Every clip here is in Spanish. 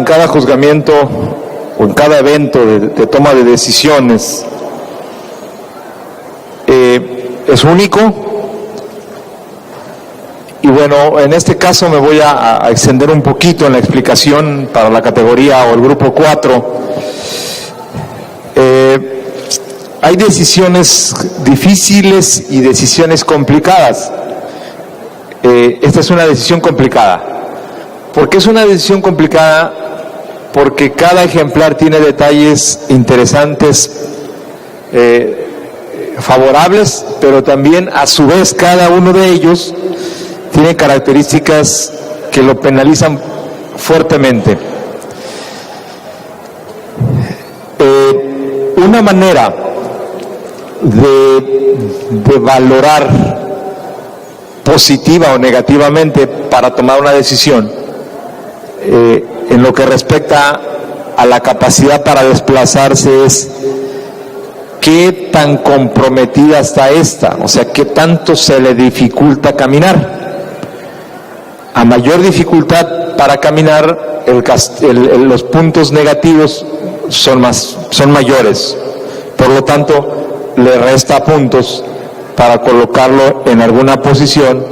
cada juzgamiento o en cada evento de toma de decisiones es único. Y bueno, en este caso me voy a extender un poquito en la explicación para la categoría o el grupo 4. Hay decisiones difíciles y decisiones complicadas. Esta es una decisión complicada. ¿Por qué es una decisión complicada? Porque cada ejemplar tiene detalles interesantes, favorables, pero también a su vez cada uno de ellos tiene características que lo penalizan fuertemente. Una manera de valorar positiva o negativamente para tomar una decisión en lo que respecta a la capacidad para desplazarse es qué tan comprometida está esta, o sea, qué tanto se le dificulta caminar. A mayor dificultad para caminar, los puntos negativos son mayores, por lo tanto le resta puntos para colocarlo en alguna posición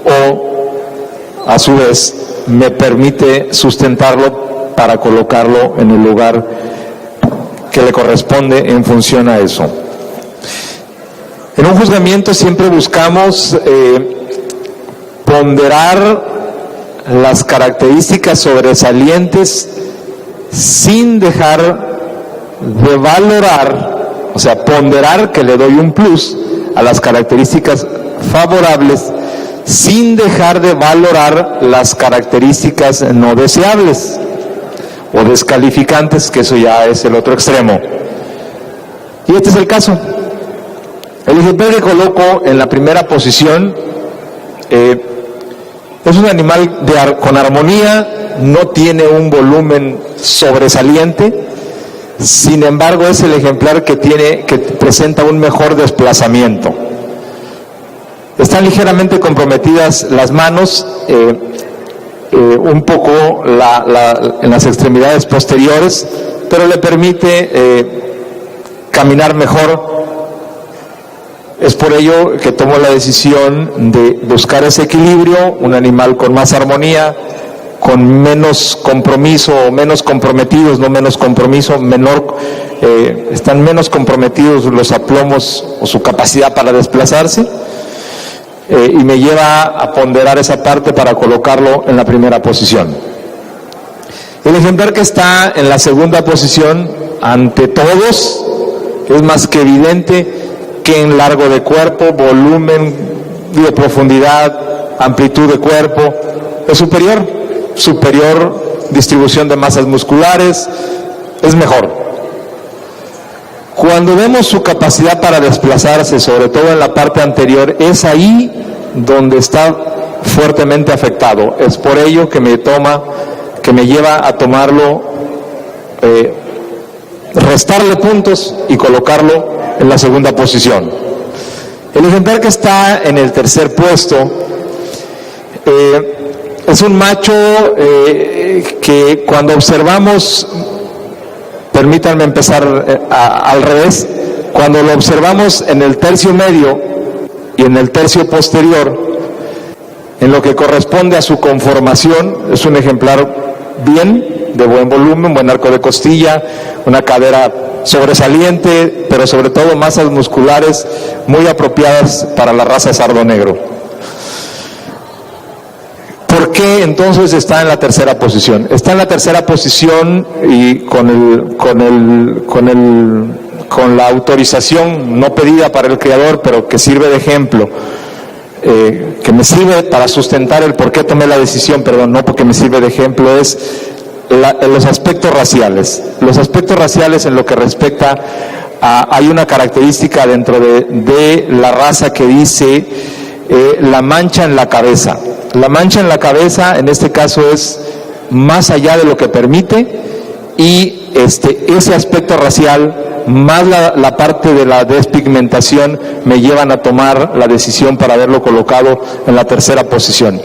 o a su vez me permite sustentarlo para colocarlo en el lugar que le corresponde en función a eso. En un juzgamiento siempre buscamos ponderar las características sobresalientes sin dejar de valorar, o sea, ponderar que le doy un plus a las características favorables sin dejar de valorar las características no deseables o descalificantes, que eso ya es el otro extremo. Y este es el caso. El ejemplar que coloco en la primera posición es un animal con armonía, no tiene un volumen sobresaliente, sin embargo es el ejemplar que presenta un mejor desplazamiento. Están ligeramente comprometidas las manos, un poco en las extremidades posteriores, pero le permite caminar mejor. Es por ello que tomo la decisión de buscar ese equilibrio, un animal con más armonía, con menos compromiso o menos comprometidos, no menos compromiso, están menos comprometidos los aplomos o su capacidad para desplazarse, y me lleva a ponderar esa parte para colocarlo en la primera posición. El ejemplar que está en la segunda posición, ante todos, es más que evidente que en largo de cuerpo, volumen de profundidad, amplitud de cuerpo, es superior distribución de masas musculares, es mejor. Cuando vemos su capacidad para desplazarse, sobre todo en la parte anterior, es ahí donde está fuertemente afectado. Es por ello que me lleva a tomarlo, restarle puntos y colocarlo en la segunda posición. El ejemplar que está en el tercer puesto es un macho que cuando observamos, permítanme empezar al revés, cuando lo observamos en el tercio medio y en el tercio posterior, en lo que corresponde a su conformación, es un ejemplar bien, de buen volumen, buen arco de costilla, una cadera sobresaliente, pero sobre todo masas musculares muy apropiadas para la raza sardo negro. ¿Por qué entonces está en la tercera posición? Está en la tercera posición y con la autorización no pedida para el criador, pero que sirve de ejemplo, que me sirve para sustentar el por qué tomé la decisión, no porque me sirve de ejemplo, es los aspectos raciales. Los aspectos raciales en lo que respecta hay una característica dentro de la raza que dice la mancha en la cabeza. La mancha en la cabeza en este caso es más allá de lo que permite, y ese aspecto racial más la parte de la despigmentación me llevan a tomar la decisión para haberlo colocado en la tercera posición.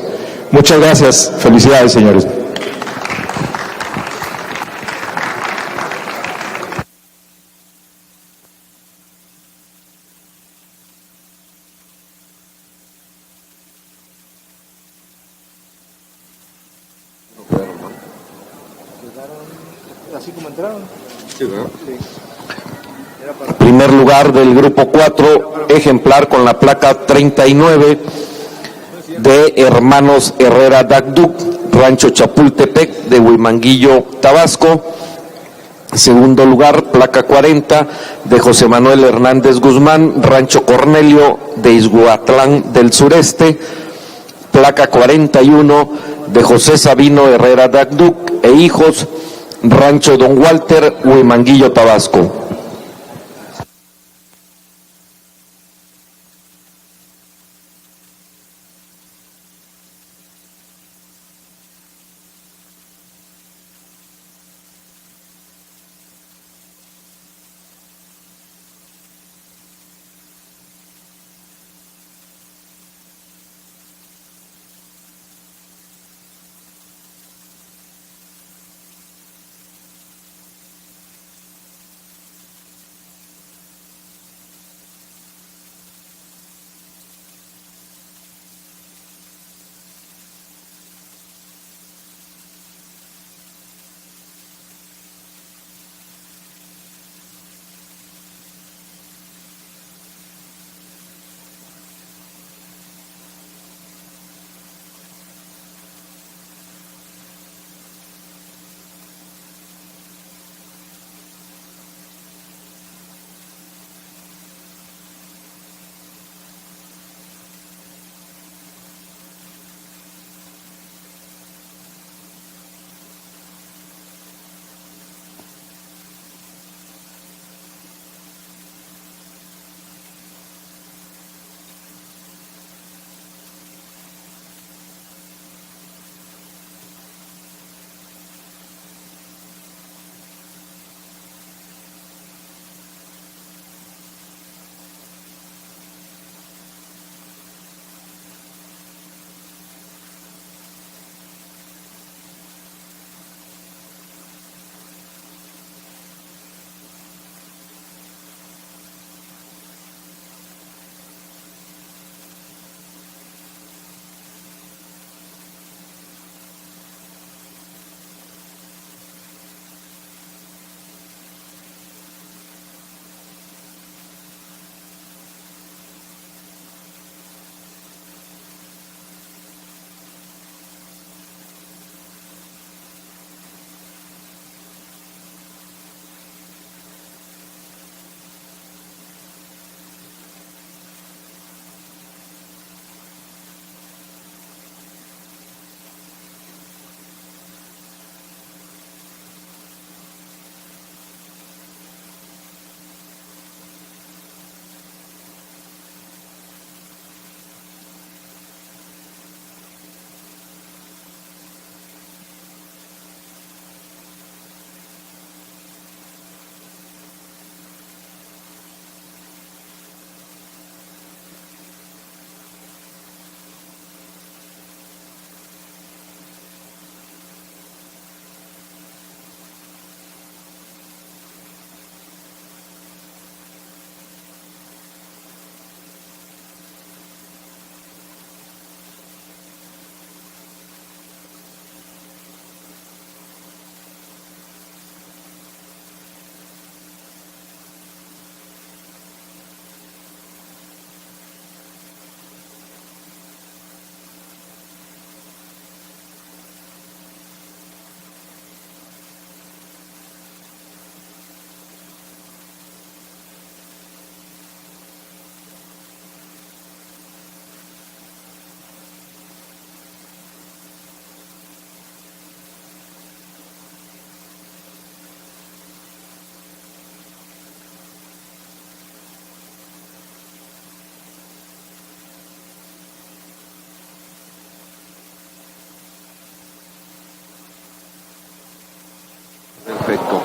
Muchas gracias, felicidades, señores. Así como entraron. Sí, ¿verdad? Sí. Primer lugar del grupo 4, ejemplar con la placa 39 de Hermanos Herrera Dagduc, Rancho Chapultepec de Huimanguillo, Tabasco. Segundo lugar, placa 40 de José Manuel Hernández Guzmán, Rancho Cornelio de Izhuatlán del Sureste. Placa 41 de José Sabino Herrera Dagduc e hijos, Rancho Don Walter, Huimanguillo, Tabasco. Perfecto.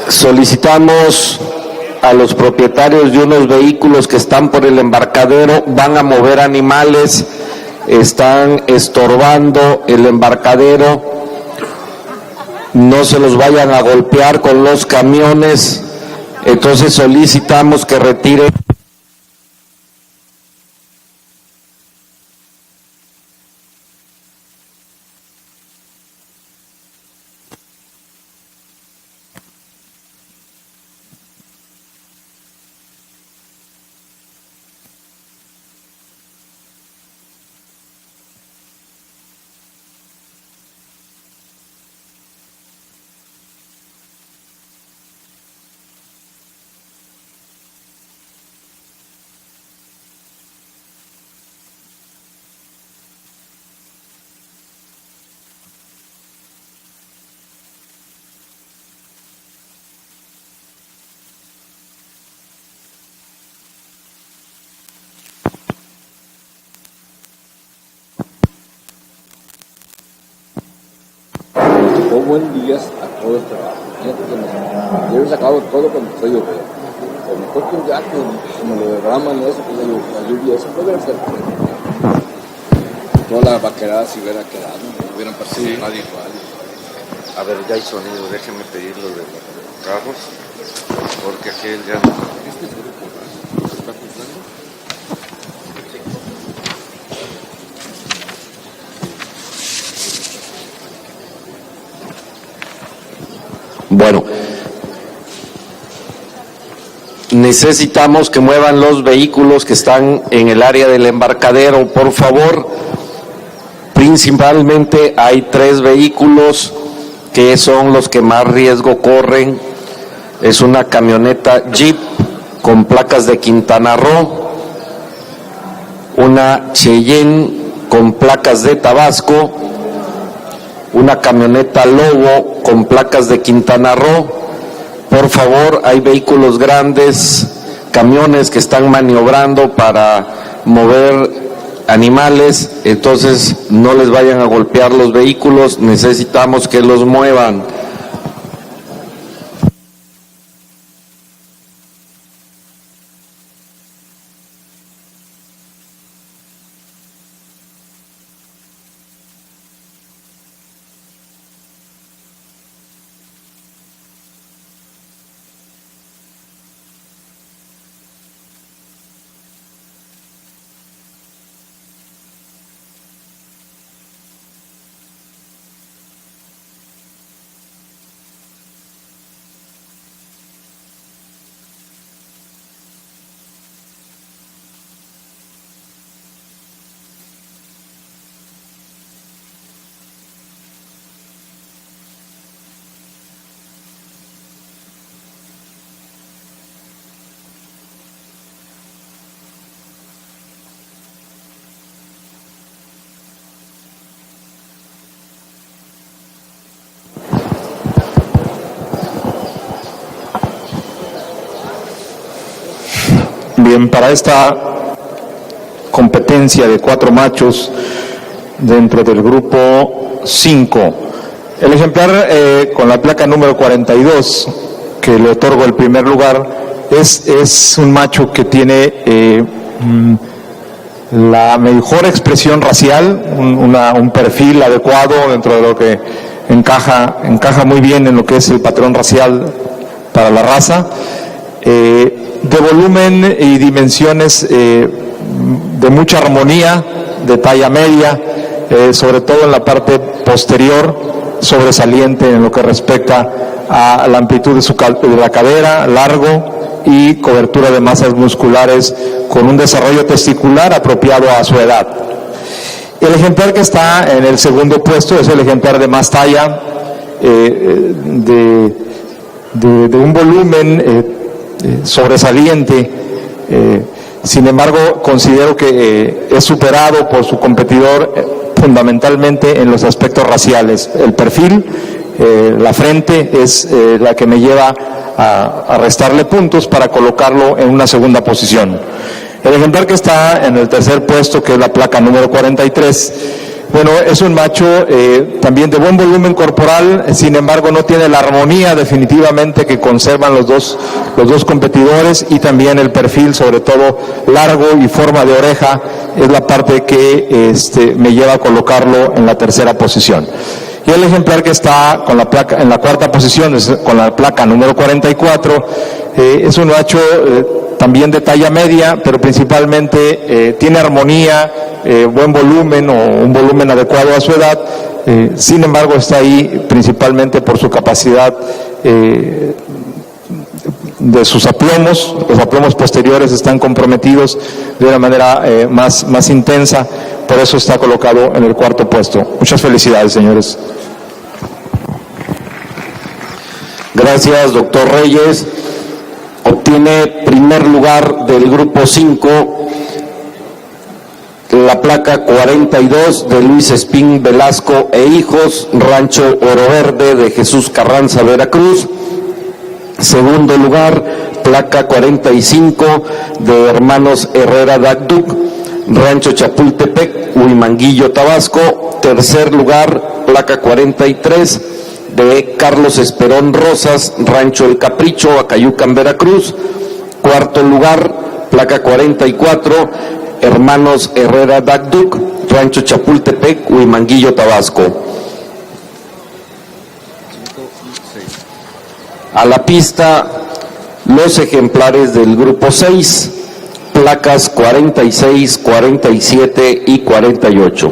Solicitamos a los propietarios de unos vehículos que están por el embarcadero, van a mover animales, están estorbando el embarcadero, no se los vayan a golpear con los camiones, entonces solicitamos que retiren buen días a todo el trabajo. Fíjate que me hubiera sacado todo cuando estoy lloviendo. Pero mejor que un gato, como lo derraman y eso, pues la lluvia, eso puede ser. Toda la vaquerada se hubiera quedado, hubieran participado igual. A ver, ya hay sonido, déjenme pedir lo de los carros, porque aquel ya no. ¿Este grupo está juzgando? Bueno, necesitamos que muevan los vehículos que están en el área del embarcadero, por favor. Principalmente hay 3 vehículos que son los que más riesgo corren. Es una camioneta Jeep con placas de Quintana Roo, una Cheyenne con placas de Tabasco, una camioneta Lobo con placas de Quintana Roo. Por favor, hay vehículos grandes, camiones que están maniobrando para mover animales, entonces no les vayan a golpear los vehículos, necesitamos que los muevan. Bien, para esta competencia de 4 machos dentro del grupo 5, el ejemplar con la placa número 42, que le otorgo el primer lugar, es un macho que tiene la mejor expresión racial, un perfil adecuado dentro de lo que encaja muy bien en lo que es el patrón racial para la raza, de volumen y dimensiones de mucha armonía, de talla media, sobre todo en la parte posterior, sobresaliente en lo que respecta a la amplitud de la cadera, largo y cobertura de masas musculares con un desarrollo testicular apropiado a su edad. El ejemplar que está en el segundo puesto es el ejemplar de más talla, de un volumen sobresaliente, sin embargo considero que es superado por su competidor fundamentalmente en los aspectos raciales. El perfil, la frente es la que me lleva a restarle puntos para colocarlo en una segunda posición. El ejemplar que está en el tercer puesto, que es la placa número 43, bueno, es un macho también de buen volumen corporal, sin embargo no tiene la armonía definitivamente que conservan los dos competidores, y también el perfil, sobre todo largo y forma de oreja, es la parte que me lleva a colocarlo en la tercera posición. Y el ejemplar que está con la placa en la cuarta posición, con la placa número 44, es un macho también de talla media, pero principalmente tiene armonía, buen volumen o un volumen adecuado a su edad, sin embargo está ahí principalmente por su capacidad de sus aplomos. Los aplomos posteriores están comprometidos de una manera más intensa, por eso está colocado en el cuarto puesto. Muchas felicidades, señores. Gracias, doctor Reyes. Obtiene primer lugar del grupo 5 la placa 42 de Luis Espín Velasco e Hijos, Rancho Oro Verde, de Jesús Carranza, Veracruz. Segundo lugar, placa 45 de Hermanos Herrera Dagduc, Rancho Chapultepec, Huimanguillo, Tabasco. Tercer lugar, placa 43 de Carlos Esperón Rosas, Rancho El Capricho, Acayucan, Veracruz. Cuarto lugar, placa 44, Hermanos Herrera Dagduc, Rancho Chapultepec, Huimanguillo, Tabasco. A la pista, los ejemplares del grupo 6, placas 46, 47 y 48.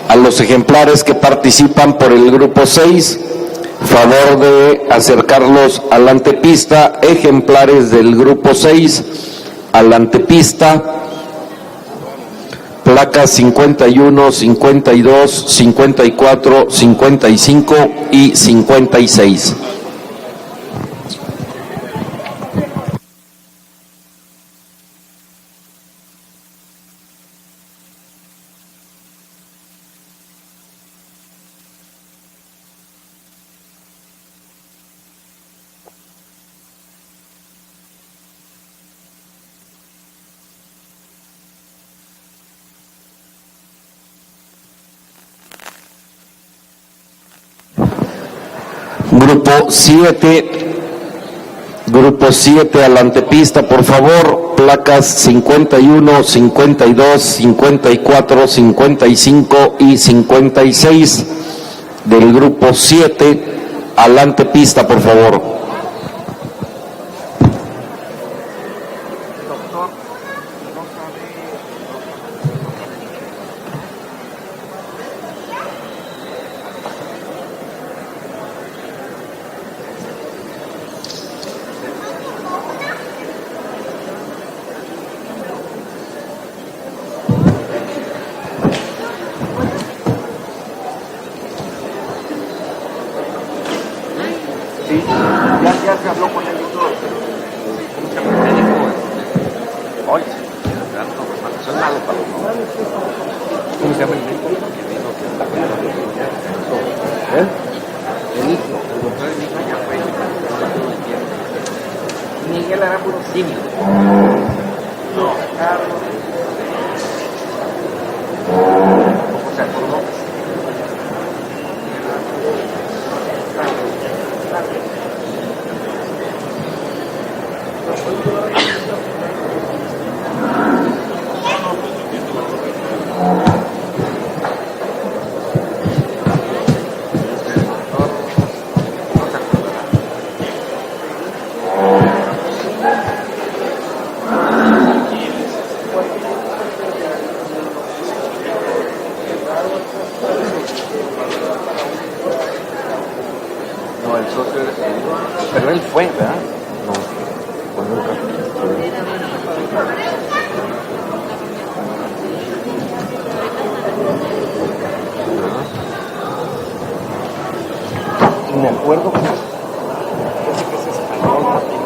A los ejemplares que participan por el grupo 6, favor de acercarlos a la antepista, ejemplares del grupo 6, a la antepista, placas 51, 52, 54, 55 y 56. Grupo 7 a la antepista, por favor, placas 51, 52, 54, 55 y 56 del grupo 7 a la antepista, por favor. Ya se habló con él y todo. ¿Cómo se llama el médico? Hoy, son malos para los nombres. ¿Cómo se llama el médico? Que dijo que está el hijo, el doctor Enigma ya fue. Miguel era puro simio. No, Carlos. ¿Cómo se acordó? No, el socio era pero él fue, ¿verdad? No, pues nunca. recuerdo que ese es español también.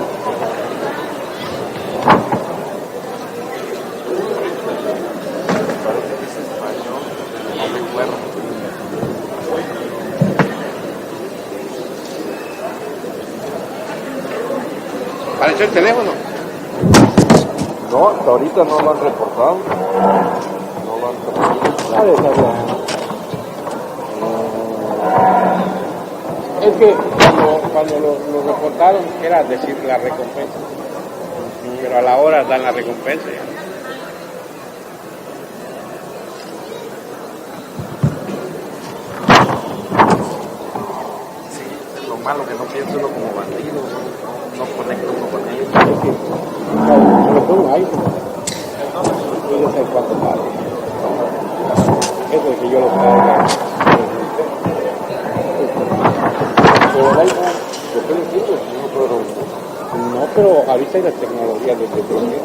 Parece que es español, no recuerdo. ¿Apareció el teléfono? No, hasta ahorita no lo han reportado. No lo han reportado. Es que cuando lo reportaron era decir la recompensa, pero a la hora dan la recompensa. Sí, es lo malo que no pienso uno como bandido, no conecta uno con ellos. Se lo pongo ahí, yo ya sé cuánto vale. Eso es que yo lo traiga. Pero el iPhone, ¿por qué no sirve? No, pero ahorita hay la tecnología de Android.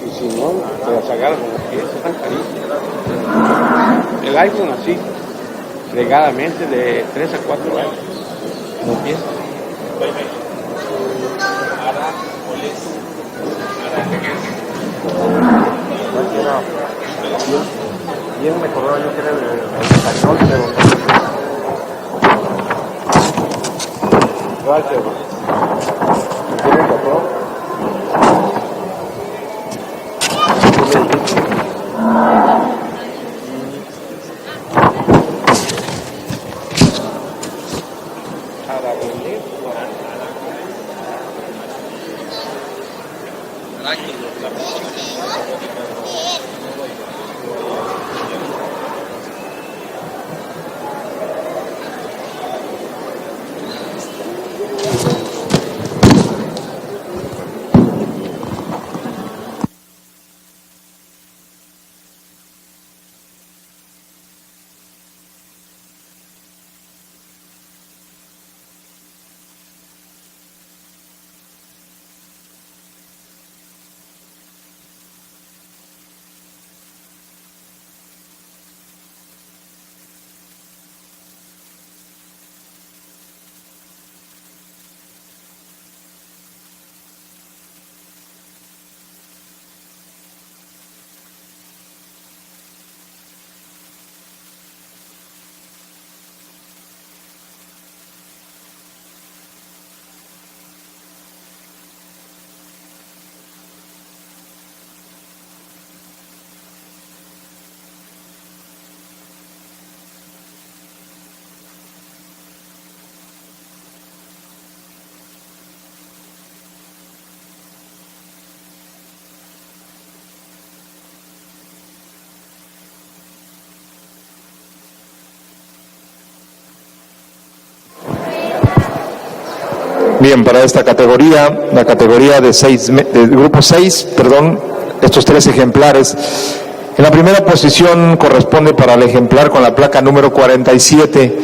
Y si no, se las agarran con los pies, están carísimos. El iPhone así, regadamente de 3 a 4 años. Los pies. Bien me acordaba yo que era el español, pero no. Gracias. ¿Tienes razón? Bien, para esta categoría, la categoría del grupo 6, estos 3 ejemplares. En la primera posición corresponde para el ejemplar con la placa número 47.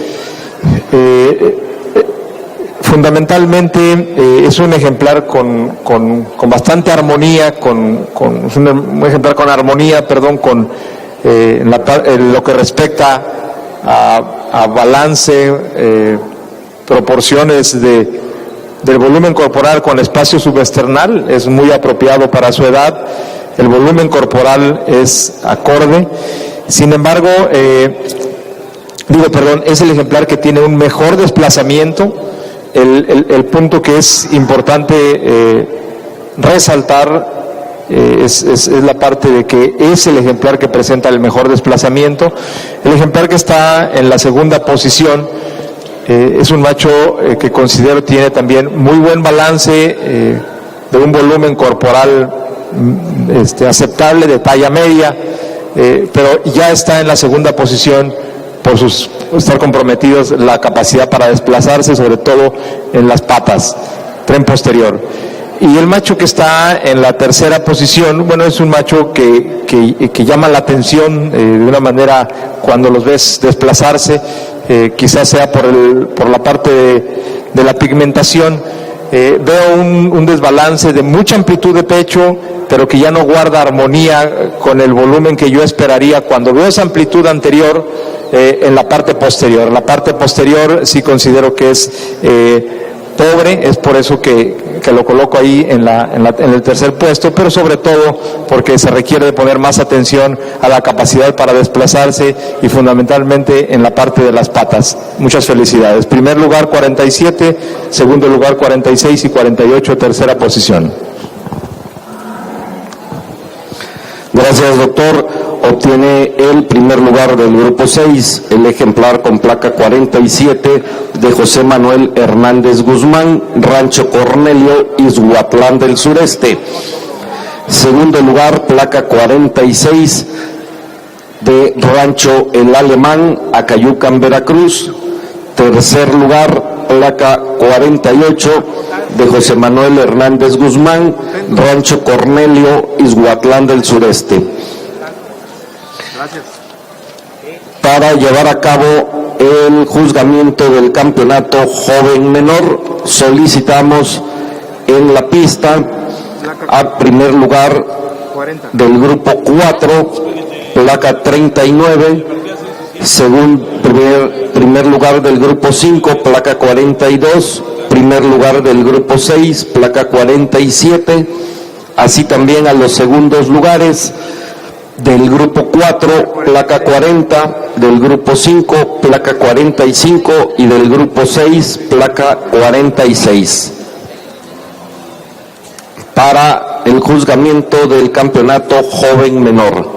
Fundamentalmente es un ejemplar con bastante armonía, es un ejemplar con armonía, en lo que respecta a balance, proporciones del volumen corporal con espacio subesternal, es muy apropiado para su edad, el volumen corporal es acorde, sin embargo, es el ejemplar que tiene un mejor desplazamiento. El punto que es importante resaltar es la parte de que es el ejemplar que presenta el mejor desplazamiento. El ejemplar que está en la segunda posición es un macho que considero tiene también muy buen balance, de un volumen corporal aceptable, de talla media, pero ya está en la segunda posición por estar comprometidos la capacidad para desplazarse, sobre todo en las patas, tren posterior. Y el macho que está en la tercera posición, es un macho que llama la atención de una manera cuando los ves desplazarse, quizás sea por la parte de la pigmentación. Veo un desbalance de mucha amplitud de pecho, pero que ya no guarda armonía con el volumen que yo esperaría. Cuando veo esa amplitud anterior, en la parte posterior. La parte posterior sí considero que es pobre, es por eso que lo coloco ahí en el tercer puesto, pero sobre todo porque se requiere de poner más atención a la capacidad para desplazarse y fundamentalmente en la parte de las patas. Muchas felicidades. Primer lugar 47, segundo lugar 46 y 48, tercera posición. Gracias, doctor. Obtiene el primer lugar del grupo 6, el ejemplar con placa 47 de José Manuel Hernández Guzmán, Rancho Cornelio, Izhuatlán del Sureste. Segundo lugar, placa 46 de Rancho El Alemán, Acayucan, Veracruz. Tercer lugar, placa 48 de José Manuel Hernández Guzmán, Rancho Cornelio, Izhuatlán del Sureste. Para llevar a cabo el juzgamiento del campeonato joven menor, solicitamos en la pista a primer lugar del grupo 4, placa 39, primer lugar del grupo 5, placa 42, primer lugar del grupo 6, placa 47, así también a los segundos lugares del grupo 4, placa 40, del grupo 5, placa 45 y del grupo 6, placa 46. Para el juzgamiento del campeonato joven menor.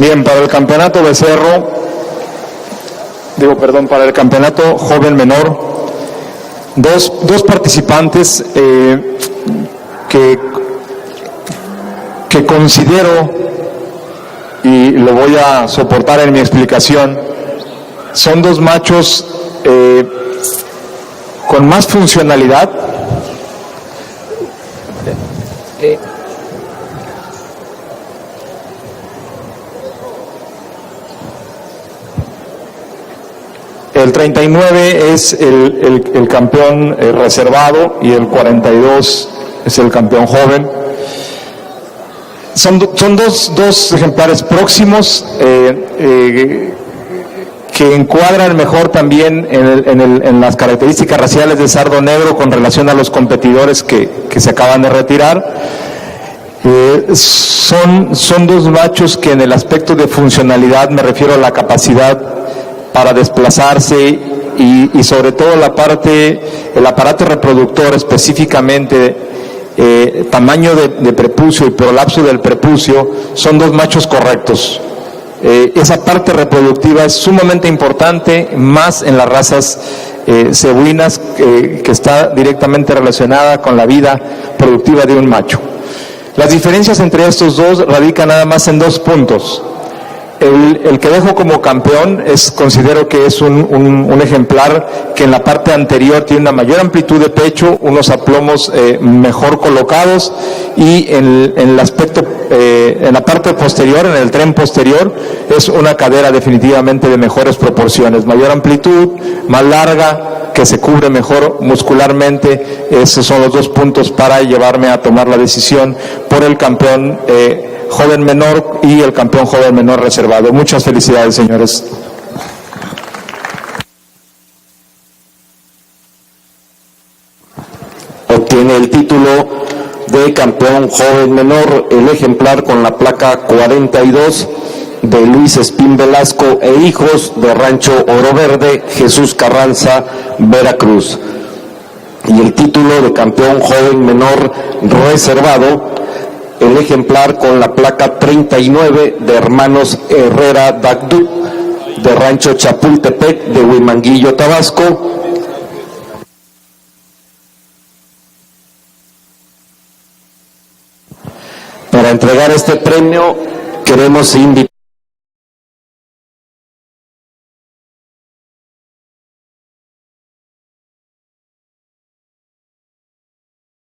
Bien, para el campeonato becerro, para el campeonato joven menor, dos participantes que considero, y lo voy a soportar en mi explicación, son dos machos con más funcionalidad. El 39 es el campeón reservado y el 42 es el campeón joven. Son dos ejemplares próximos que encuadran mejor también en las características raciales de sardo negro con relación a los competidores que se acaban de retirar. Son dos machos que en el aspecto de funcionalidad, me refiero a la capacidad para desplazarse y sobre todo el aparato reproductor, específicamente tamaño de prepucio y prolapso del prepucio, son dos machos correctos. Esa parte reproductiva es sumamente importante, más en las razas cebuinas, que está directamente relacionada con la vida productiva de un macho. Las diferencias entre estos dos radican nada más en 2 puntos. El que dejo como campeón considero que es un ejemplar que en la parte anterior tiene una mayor amplitud de pecho, unos aplomos mejor colocados, y en el aspecto, en la parte posterior, en el tren posterior, es una cadera definitivamente de mejores proporciones, mayor amplitud, más larga, que se cubre mejor muscularmente. Esos son los 2 puntos para llevarme a tomar la decisión por el campeón joven menor y el campeón joven menor reservado. Muchas felicidades, señores. Obtiene el título de campeón joven menor el ejemplar con la placa 42 de Luis Espín Velasco e hijos de Rancho Oro Verde, Jesús Carranza, Veracruz. Y el título de campeón joven menor reservado el ejemplar con la placa 39 de Hermanos Herrera Dagduc, de Rancho Chapultepec, de Huimanguillo, Tabasco. Para entregar este premio queremos invitar